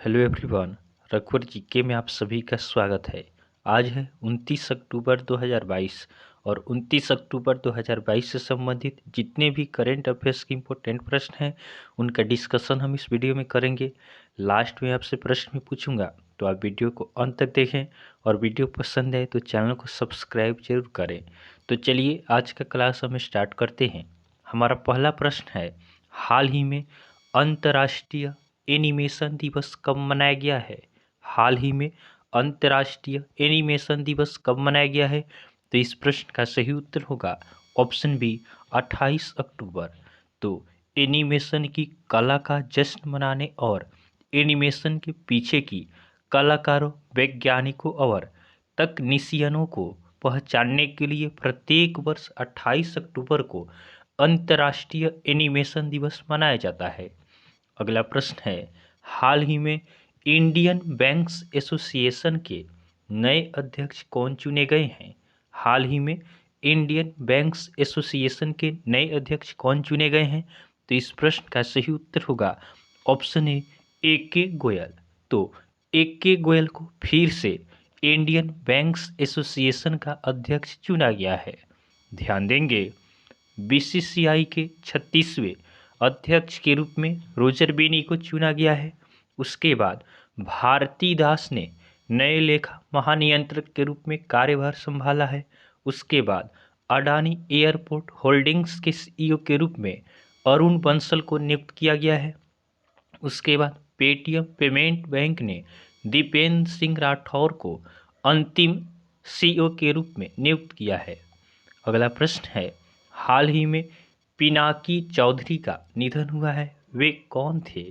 Hello everyone. रघुवर GK में आप सभी का स्वागत है। आज है 29 अक्टूबर 2022 और 29 अक्टूबर 2022 से संबंधित जितने भी करेंट अफेयर्स के इम्पोर्टेंट प्रश्न हैं उनका डिस्कशन हम इस वीडियो में करेंगे। लास्ट में आपसे प्रश्न भी पूछूंगा, तो आप वीडियो को अंत तक देखें और वीडियो पसंद है तो चैनल को सब्सक्राइब जरूर करें। तो चलिए आज का क्लास हम स्टार्ट करते हैं। हमारा पहला प्रश्न है, हाल ही में अंतर्राष्ट्रीय एनिमेशन दिवस कब मनाया गया है? हाल ही में अंतर्राष्ट्रीय एनिमेशन दिवस कब मनाया गया है? तो इस प्रश्न का सही उत्तर होगा ऑप्शन बी 28 अक्टूबर। तो एनिमेशन की कला का जश्न मनाने और एनिमेशन के पीछे की कलाकारों, वैज्ञानिकों और तकनीशियनों को पहचानने के लिए प्रत्येक वर्ष 28 अक्टूबर को अंतर्राष्ट्रीय एनिमेशन दिवस मनाया जाता है। अगला प्रश्न है, हाल ही में इंडियन बैंक्स एसोसिएशन के नए अध्यक्ष कौन चुने गए हैं? हाल ही में इंडियन बैंक्स एसोसिएशन के नए अध्यक्ष कौन चुने गए हैं? तो इस प्रश्न का सही उत्तर होगा ऑप्शन ए के गोयल। तो ए के गोयल को फिर से इंडियन बैंक्स एसोसिएशन का अध्यक्ष चुना गया है। ध्यान देंगे, बीसीसीआई के 36वें अध्यक्ष के रूप में रोजर बेनी को चुना गया है। उसके बाद भारती दास ने नए लेखा महानियंत्रक के रूप में कार्यभार संभाला है। उसके बाद अडानी एयरपोर्ट होल्डिंग्स के सीईओ के रूप में अरुण बंसल को नियुक्त किया गया है। उसके बाद पेटीएम पेमेंट बैंक ने दीपेंद्र सिंह राठौर को अंतिम सीईओ के रूप में नियुक्त किया है। अगला प्रश्न है, हाल ही में पिनाकी चौधरी का निधन हुआ है, वे कौन थे?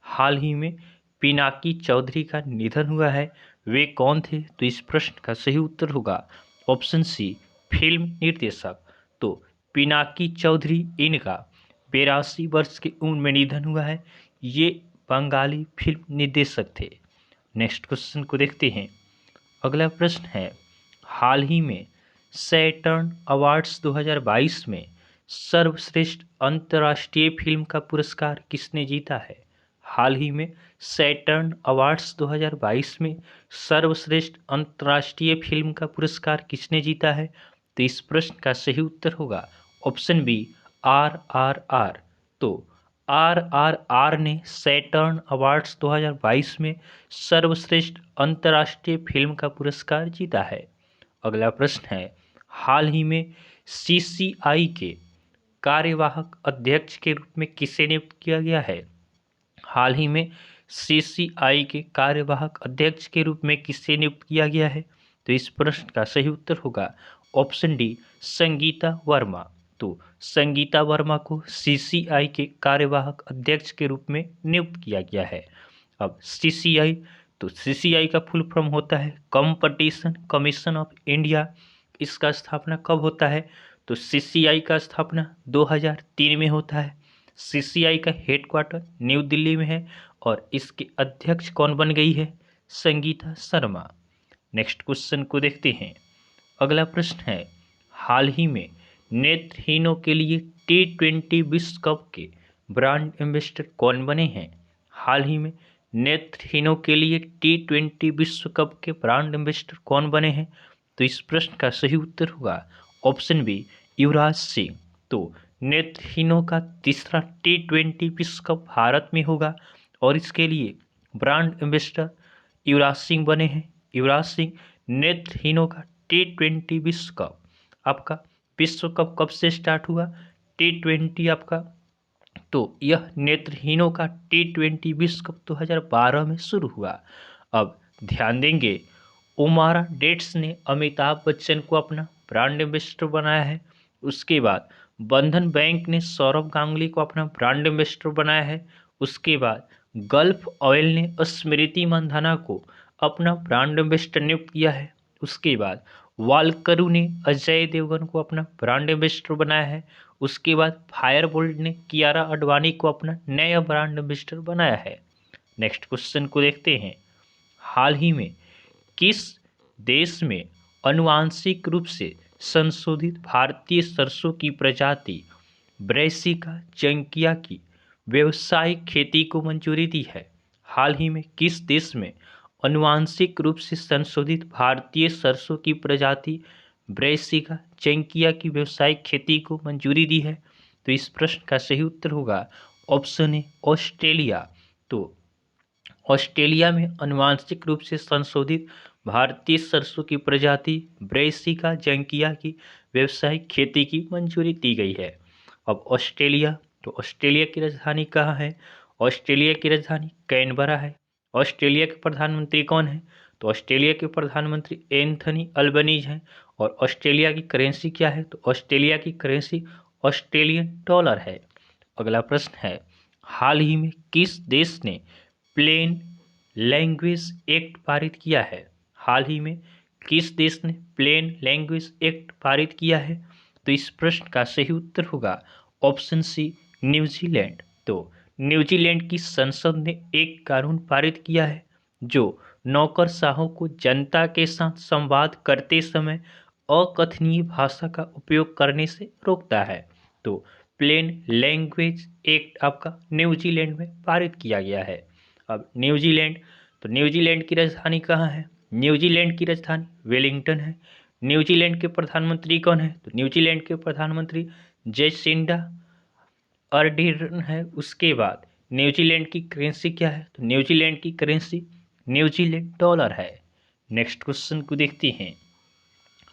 हाल ही में पिनाकी चौधरी का निधन हुआ है, वे कौन थे? तो इस प्रश्न का सही उत्तर होगा ऑप्शन सी फिल्म निर्देशक। तो पिनाकी चौधरी, इनका 82 वर्ष की उम्र में निधन हुआ है। ये बंगाली फिल्म निर्देशक थे। नेक्स्ट क्वेश्चन को देखते हैं। अगला प्रश्न है, हाल ही में सैटर्न अवार्ड्स 2022 में सर्वश्रेष्ठ अंतर्राष्ट्रीय फिल्म का पुरस्कार किसने जीता है? हाल ही में सैटर्न अवार्ड्स 2022 में सर्वश्रेष्ठ अंतर्राष्ट्रीय फिल्म का पुरस्कार किसने जीता है? तो इस प्रश्न का सही उत्तर होगा ऑप्शन बी RRR। तो RRR ने सैटर्न अवार्ड्स 2022 में सर्वश्रेष्ठ अंतर्राष्ट्रीय फिल्म का पुरस्कार जीता है। अगला प्रश्न है, हाल ही में CCI के कार्यवाहक अध्यक्ष के रूप में किसे नियुक्त किया गया है? हाल ही में CCI के कार्यवाहक अध्यक्ष के रूप में किसे नियुक्त किया गया है? तो इस प्रश्न का सही उत्तर होगा ऑप्शन डी संगीता वर्मा। तो संगीता वर्मा को CCI के कार्यवाहक अध्यक्ष के रूप में नियुक्त किया गया है। अब CCI, तो CCI का फुल फॉर्म होता है कंपटीशन कमीशन ऑफ इंडिया। इसका स्थापना कब होता है? तो CCI का स्थापना 2003 में होता है। CCI का हेडक्वार्टर न्यू दिल्ली में है और इसके अध्यक्ष कौन बन गई है? संगीता शर्मा। नेक्स्ट क्वेश्चन को देखते हैं। अगला प्रश्न है, हाल ही में नेत्रहीनों के लिए T20 विश्व कप के ब्रांड एम्बेसडर कौन बने हैं? हाल ही में नेत्रहीनों के लिए T20 विश्व कप के ब्रांड एम्बेसडर कौन बने हैं? तो इस प्रश्न का सही उत्तर होगा ऑप्शन बी युवराज सिंह। तो नेत्रहीनों का तीसरा T20 विश्व कप भारत में होगा और इसके लिए ब्रांड एम्बेसडर युवराज सिंह बने हैं। युवराज सिंह नेत्रहीनों का T20 विश्व कप, आपका विश्व कप कब से स्टार्ट हुआ? T20 आपका, तो यह नेत्रहीनों का T20 विश्व कप 2012 में शुरू हुआ। अब ध्यान देंगे, ओमारा डेट्स ने अमिताभ बच्चन को अपना ब्रांड एम्बेसडर बनाया है। उसके बाद बंधन बैंक ने सौरभ गांगुली को अपना ब्रांड एम्बेसडर बनाया है। उसके बाद गल्फ ऑयल ने स्मृति मंधाना को अपना ब्रांड एम्बेसडर नियुक्त किया है। उसके बाद वालकरू ने अजय देवगन को अपना ब्रांड एम्बेसडर बनाया है। उसके बाद फायरबोल्ट ने कियारा आडवाणी को अपना नया ब्रांड एम्बेसडर बनाया है। नेक्स्ट क्वेश्चन को देखते हैं। हाल ही में किस देश में आनुवांशिक रूप से संशोधित भारतीय सरसों की प्रजाति ब्रैसिका जंकिया की व्यावसायिक खेती को मंजूरी दी है? हाल ही में किस देश में आनुवांशिक रूप से संशोधित भारतीय सरसों की प्रजाति ब्रासिका जैंकिया की व्यावसायिक खेती को मंजूरी दी है? तो इस प्रश्न का सही उत्तर होगा ऑप्शन ए ऑस्ट्रेलिया। तो ऑस्ट्रेलिया में आनुवांशिक रूप से संशोधित भारतीय सरसों की प्रजाति ब्रासिका जैंकिया की व्यावसायिक खेती की मंजूरी दी गई है। अब ऑस्ट्रेलिया, तो ऑस्ट्रेलिया की राजधानी कहाँ है? ऑस्ट्रेलिया की राजधानी कैनबरा है। ऑस्ट्रेलिया के प्रधानमंत्री कौन है? तो ऑस्ट्रेलिया के प्रधानमंत्री एंथनी अल्बनीज हैं। और ऑस्ट्रेलिया की करेंसी क्या है? तो ऑस्ट्रेलिया की करेंसी ऑस्ट्रेलियन डॉलर है। अगला प्रश्न है, हाल ही में किस देश ने प्लेन लैंग्वेज एक्ट पारित किया है? हाल ही में किस देश ने प्लेन लैंग्वेज एक्ट पारित किया है? तो इस प्रश्न का सही उत्तर होगा ऑप्शन सी न्यूजीलैंड। तो न्यूजीलैंड की संसद ने एक कानून पारित किया है जो नौकरशाहों को जनता के साथ संवाद करते समय अकथनीय भाषा का उपयोग करने से रोकता है। तो प्लेन लैंग्वेज एक्ट आपका न्यूजीलैंड में पारित किया गया है। अब न्यूजीलैंड, तो न्यूजीलैंड की राजधानी कहाँ है? न्यूजीलैंड की राजधानी वेलिंगटन है। न्यूजीलैंड के प्रधानमंत्री कौन है? तो न्यूजीलैंड के प्रधानमंत्री जैसिंडा अर्डिर्न है। उसके बाद न्यूजीलैंड की करेंसी क्या है? तो न्यूजीलैंड की करेंसी न्यूजीलैंड डॉलर है। नेक्स्ट क्वेश्चन को देखते हैं,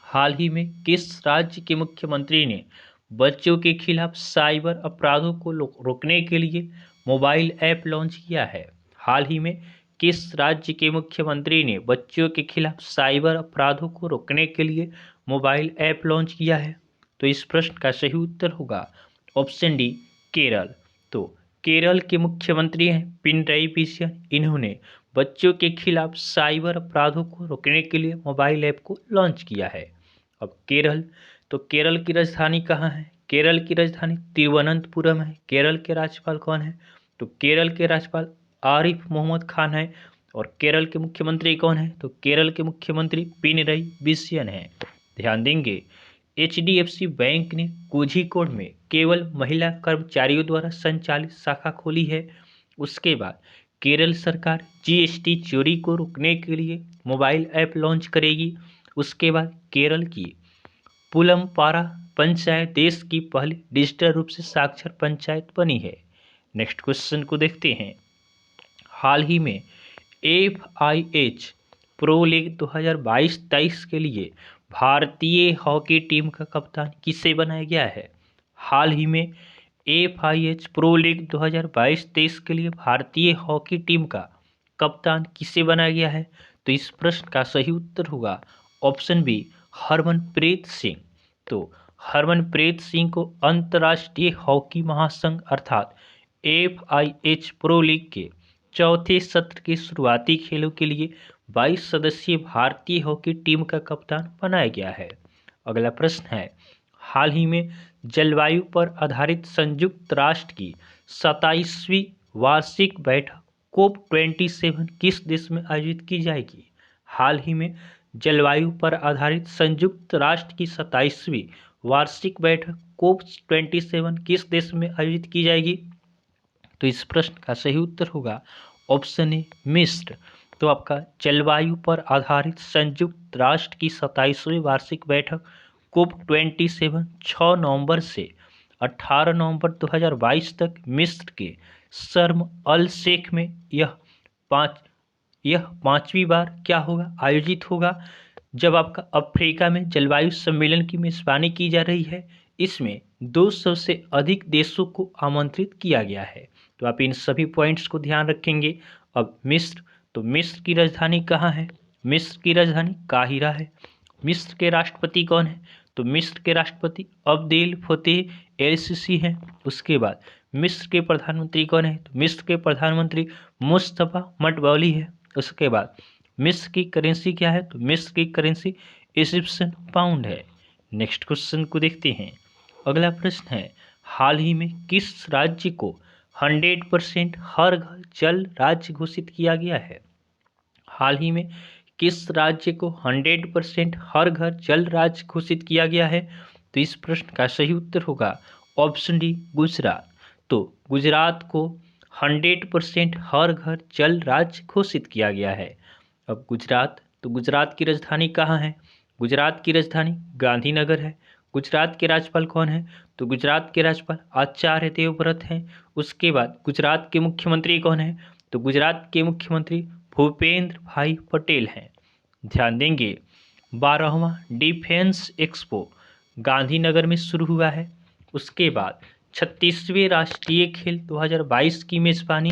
हाल ही में किस राज्य के मुख्यमंत्री ने बच्चों के खिलाफ साइबर अपराधों को रोकने के लिए मोबाइल ऐप लॉन्च किया है? हाल ही में किस राज्य के मुख्यमंत्री ने बच्चों के खिलाफ साइबर अपराधों को रोकने के लिए मोबाइल ऐप लॉन्च किया है? तो इस प्रश्न का सही उत्तर होगा ऑप्शन डी केरल। तो केरल के मुख्यमंत्री हैं पिनराई विजयन। इन्होंने बच्चों के खिलाफ साइबर अपराधों को रोकने के लिए मोबाइल ऐप को लॉन्च किया है। अब केरल, तो केरल की राजधानी कहाँ है? केरल की राजधानी तिरुवनंतपुरम है। केरल के राज्यपाल कौन है? तो केरल के राज्यपाल आरिफ मोहम्मद खान है। और केरल के मुख्यमंत्री कौन है? तो केरल के मुख्यमंत्री पिनराई विजयन है। ध्यान देंगे, HDFC बैंक ने कोझिकोड में केवल महिला कर्मचारियों द्वारा संचालित शाखा खोली है। उसके बाद केरल सरकार GST चोरी को रोकने के लिए मोबाइल ऐप लॉन्च करेगी। उसके बाद केरल की पुलमपारा पंचायत देश की पहली डिजिटल रूप से साक्षर पंचायत बनी है। नेक्स्ट क्वेश्चन को देखते हैं, हाल ही में FIH प्रो लीग 2022-23 के लिए भारतीय हॉकी टीम का कप्तान किसे बनाया गया है? हाल ही में FIH प्रो लीग 2022-23 के लिए भारतीय हॉकी टीम का कप्तान किसे बनाया गया है? तो इस प्रश्न का सही उत्तर होगा ऑप्शन बी हरमनप्रीत सिंह। तो हरमनप्रीत सिंह को अंतर्राष्ट्रीय हॉकी महासंघ अर्थात FIH प्रो लीग के चौथे सत्र के शुरुआती खेलों के लिए 22 सदस्यीय भारतीय हॉकी टीम का कप्तान बनाया गया है। अगला प्रश्न है, हाल ही में जलवायु पर आधारित संयुक्त राष्ट्र की 27वीं वार्षिक बैठक COP27 किस देश में आयोजित की जाएगी? हाल ही में जलवायु पर आधारित संयुक्त राष्ट्र की 27वीं वार्षिक बैठक COP27 किस देश में आयोजित की जाएगी? तो इस प्रश्न का सही उत्तर होगा ऑप्शन ए मिस्र। तो आपका जलवायु पर आधारित संयुक्त राष्ट्र की 27वीं वार्षिक बैठक COP27 6 नवंबर से 18 नवंबर 2022 तक मिस्र के शर्म अल शेख में यह पांचवी बार क्या होगा? आयोजित होगा, जब आपका अफ्रीका में जलवायु सम्मेलन की मेजबानी की जा रही है। इसमें 200 से अधिक देशों को आमंत्रित किया गया है। तो आप इन सभी पॉइंट्स को ध्यान रखेंगे। अब मिस्र, तो मिस्र की राजधानी कहाँ है? मिस्र की राजधानी काहिरा है। मिस्र के राष्ट्रपति कौन है? तो मिस्र के राष्ट्रपति अब्देल फतेह एल सीसी हैं। उसके बाद मिस्र के प्रधानमंत्री कौन है? तो मिस्र के प्रधानमंत्री मुस्तफा मटवाली है। उसके बाद मिस्र की करेंसी क्या है? तो मिस्र की करेंसी इजिप्शियन पाउंड है। नेक्स्ट क्वेश्चन को देखते हैं। अगला प्रश्न है, हाल ही में किस राज्य को 100% हर घर जल राज्य घोषित किया गया है? हाल ही में किस राज्य को 100% हर घर जल राज्य घोषित किया गया है? तो इस प्रश्न का सही उत्तर होगा ऑप्शन डी गुजरात। तो गुजरात को 100% हर घर जल राज्य घोषित किया गया है। अब गुजरात, तो गुजरात की राजधानी कहाँ है? गुजरात की राजधानी गांधीनगर है। गुजरात के राज्यपाल कौन है? तो गुजरात के राज्यपाल आचार्य देवव्रत हैं। उसके बाद गुजरात के मुख्यमंत्री कौन है? तो गुजरात के मुख्यमंत्री भूपेंद्र भाई पटेल हैं। ध्यान देंगे 12वां डिफेंस एक्सपो गांधीनगर में शुरू हुआ है। उसके बाद 36वें राष्ट्रीय खेल 2022 की मेजबानी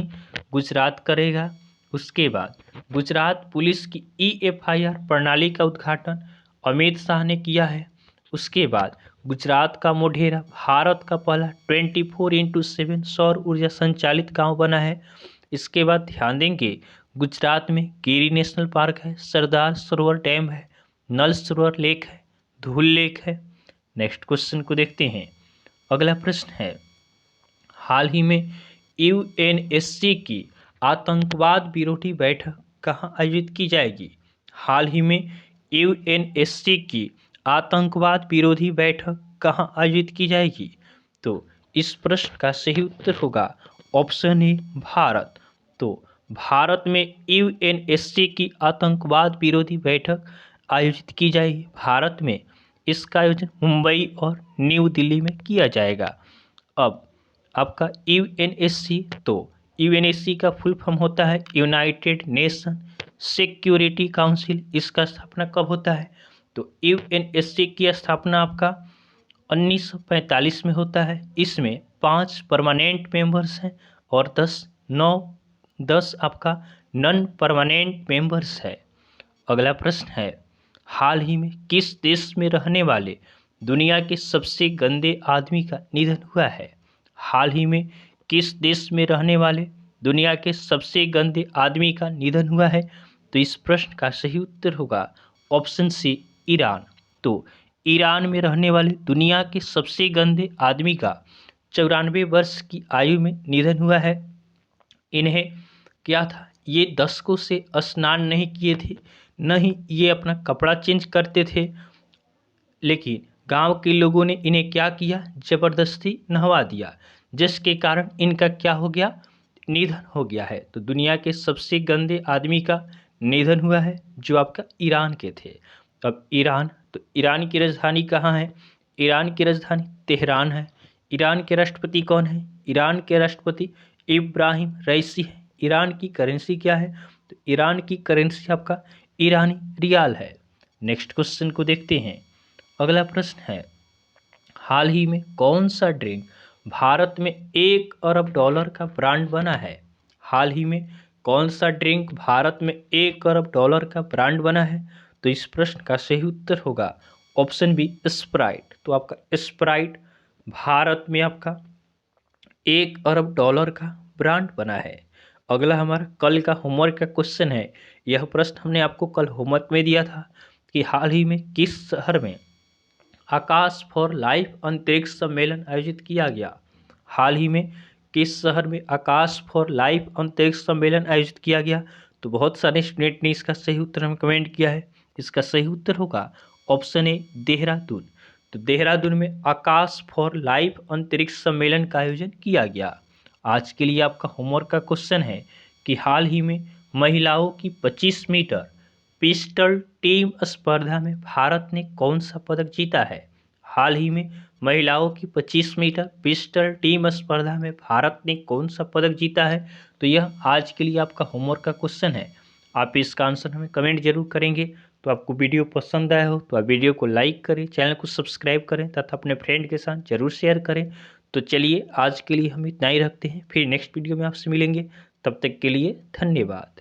गुजरात करेगा। उसके बाद गुजरात पुलिस की EFIR प्रणाली का उद्घाटन अमित शाह ने किया है। उसके बाद गुजरात का मोढेरा भारत का पहला 24x7 सौर ऊर्जा संचालित गांव बना है। इसके बाद ध्यान देंगे गुजरात में गिरी नेशनल पार्क है, सरदार सरोवर डैम है, नल सरोवर लेक है, धूल लेक है। नेक्स्ट क्वेश्चन को देखते हैं। अगला प्रश्न है, हाल ही में UNSC की आतंकवाद विरोधी बैठक कहाँ आयोजित की जाएगी? हाल ही में UNSC की आतंकवाद विरोधी बैठक कहाँ आयोजित की जाएगी? तो इस प्रश्न का सही उत्तर होगा ऑप्शन ए भारत। तो भारत में UNSC की आतंकवाद विरोधी बैठक आयोजित की जाएगी भारत में। इसका आयोजन मुंबई और न्यू दिल्ली में किया जाएगा। अब आपका UNSC, तो UNSC का फुल फॉर्म होता है यूनाइटेड नेशन सिक्योरिटी काउंसिल। इसका स्थापना कब होता है? तो UNSC की स्थापना आपका 1945 में होता है। इसमें 5 परमानेंट मेंबर्स हैं और 10 आपका नॉन परमानेंट मेंबर्स है। अगला प्रश्न है, हाल ही में किस देश में रहने वाले दुनिया के सबसे गंदे आदमी का निधन हुआ है? हाल ही में किस देश में रहने वाले दुनिया के सबसे गंदे आदमी का निधन हुआ है? तो इस प्रश्न का सही उत्तर होगा ऑप्शन सी ईरान। तो ईरान में रहने वाले दुनिया के सबसे गंदे आदमी का 94 वर्ष की आयु में निधन हुआ है। इन्हें क्या था, ये दशकों से स्नान नहीं किए थे, न ही ये अपना कपड़ा चेंज करते थे, लेकिन गांव के लोगों ने इन्हें क्या किया, ज़बरदस्ती नहवा दिया, जिसके कारण इनका क्या हो गया, निधन हो गया है। तो दुनिया के सबसे गंदे आदमी का निधन हुआ है जो आपका ईरान के थे। अब ईरान, तो ईरान की राजधानी कहाँ है? ईरान की राजधानी तेहरान है। ईरान के राष्ट्रपति कौन है? ईरान के राष्ट्रपति इब्राहिम रईसी है। ईरान की करेंसी क्या है? तो ईरान की करेंसी आपका ईरानी रियाल है। नेक्स्ट क्वेश्चन को देखते हैं। अगला प्रश्न है, हाल ही में कौन सा ड्रिंक भारत में $1 अरब का ब्रांड बना है? हाल ही में कौन सा ड्रिंक भारत में $1 अरब का ब्रांड बना है? तो इस प्रश्न का सही उत्तर होगा ऑप्शन बी स्प्राइट। तो आपका स्प्राइट भारत में आपका $1 अरब का ब्रांड बना है। अगला हमारा कल का होमवर्क का क्वेश्चन है। यह प्रश्न हमने आपको कल होमवर्क में दिया था कि हाल ही में किस शहर में आकाश फॉर लाइफ अंतरिक्ष सम्मेलन आयोजित किया गया? हाल ही में किस शहर में आकाश फॉर लाइफ अंतरिक्ष सम्मेलन आयोजित किया गया? तो बहुत सारे स्टूडेंट ने इसका सही उत्तर हमें कमेंट किया है। इसका सही उत्तर होगा ऑप्शन ए देहरादून। तो देहरादून में आकाश फॉर लाइफ अंतरिक्ष सम्मेलन का आयोजन किया गया। आज के लिए आपका होमवर्क का क्वेश्चन है कि हाल ही में महिलाओं की 25 मीटर पिस्टल टीम स्पर्धा में भारत ने कौन सा पदक जीता है? हाल ही में महिलाओं की 25 मीटर पिस्टल टीम स्पर्धा में भारत ने कौन सा पदक जीता है? तो यह आज के लिए आपका होमवर्क का क्वेश्चन है। आप इसका आंसर हमें कमेंट जरूर करेंगे। तो आपको वीडियो पसंद आया हो तो आप वीडियो को लाइक करें, चैनल को सब्सक्राइब करें तथा अपने फ्रेंड के साथ जरूर शेयर करें। तो चलिए आज के लिए हम इतना ही रखते हैं, फिर नेक्स्ट वीडियो में आपसे मिलेंगे। तब तक के लिए धन्यवाद।